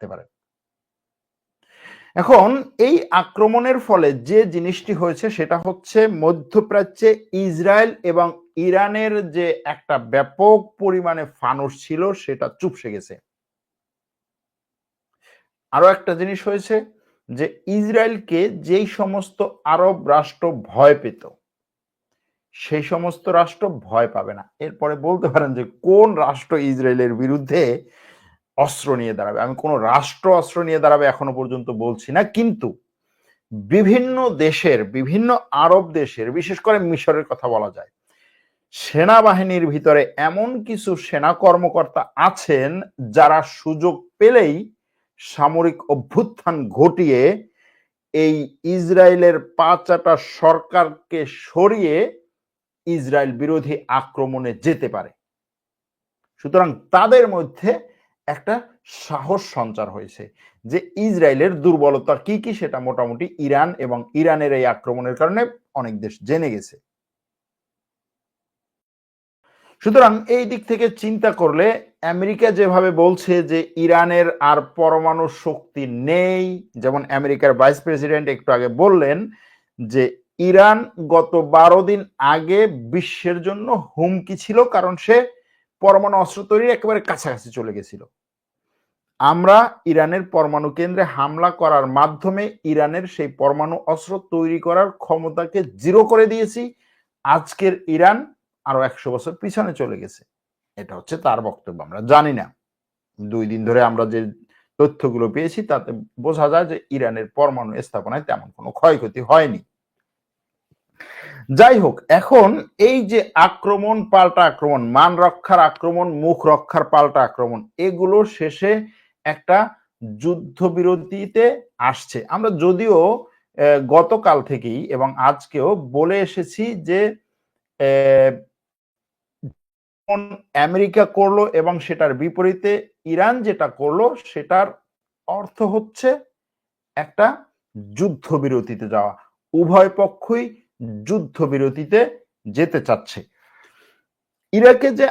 রাখতে পারেন। এখন এই আক্রমণের ফলে যে জিনিসটি হয়েছে সেটা হচ্ছে মধ্যপ্রাচ্যে ইসরায়েল এবং ইরানের যে একটা ব্যাপক পরিমাণে ফানুস ছিল সেটা চুপসে গেছে। আরো একটা জিনিস হয়েছে যে ইসরায়েলকে যেই সমস্ত আরব রাষ্ট্র ভয় পেত সেই সমস্ত রাষ্ট্র ভয় পাবে না। এরপরে বলতে পারেন যে কোন রাষ্ট্র ইসরায়েলের বিরুদ্ধে অস্ত্র নিয়ে দাঁড়াবে। আমি কোন রাষ্ট্র অস্ত্র নিয়ে দাঁড়াবে এখনো পর্যন্ত বলছি না, কিন্তু বিভিন্ন দেশের, বিভিন্ন আরব দেশের, বিশেষ করে মিশরের কথা বলা যায়, সেনাবাহিনীর ভিতরে এমন কিছু সেনা কর্মকর্তা আছেন যারা সুযোগ পেলেই সামরিক অভ্যুত্থান ঘটিয়ে এই ইসরায়েলের পাঁচাটা সরকারকে সরিয়ে ইসরায়েল বিরোধী আক্রমণে যেতে পারে। সুতরাং তাদের মধ্যে একটা সাহস সঞ্চার হয়েছে যে ইসরায়েলের দুর্বলতা কি কি সেটা মোটামুটি ইরান এবং ইরানের এই আক্রমণের কারণে অনেক দেশ জেনে গেছে। সুতরাং এই দিক থেকে চিন্তা করলে আমেরিকা যেভাবে বলছে যে ইরানের আর পরমাণু শক্তি নেই, যেমন আমেরিকার ভাইস প্রেসিডেন্ট একটু আগে বললেন যে ইরান গত 12 দিন আগে বিশ্বের জন্য হুমকি ছিল, কারণ সে পরমাণু অস্ত্র তৈরির একেবারে কাছাকাছি চলে গেছিল। আমরা ইরানের পরমাণু কেন্দ্রে হামলা করার মাধ্যমে ইরানের সেই পরমাণু অস্ত্র তৈরি করার ক্ষমতাকে জিরো করে দিয়েছি। আজকের ইরান আরো 100 বছর পিছনে চলে গেছে। এটা হচ্ছে তার বক্তব্য। আমরা জানি না, 2 দিন ধরে আমরা যে তথ্যগুলো পেয়েছি তাতে বোঝা যায় যে ইরানের পরমাণু স্থাপনায় তেমন কোনো ক্ষয়ক্ষতি হয়নি। যাই হোক, এখন এই যে আক্রমণ পাল্টা আক্রমণ, মান রক্ষার আক্রমণ, মুখ রক্ষার পাল্টা আক্রমণ, এগুলো শেষে একটা যুদ্ধবিরতিতে আসছে। আমরা যদিও গতকাল থেকেই এবং আজকেও বলে এসেছি যে আমেরিকা করলো এবং সেটার বিপরীতে ইরান যেটা করলো সেটার অর্থ হচ্ছে একটা যুদ্ধবিরতিতে যাওয়া। উভয় পক্ষই যুদ্ধবিরতিতে যেতে চাচ্ছে। ইরাকে যে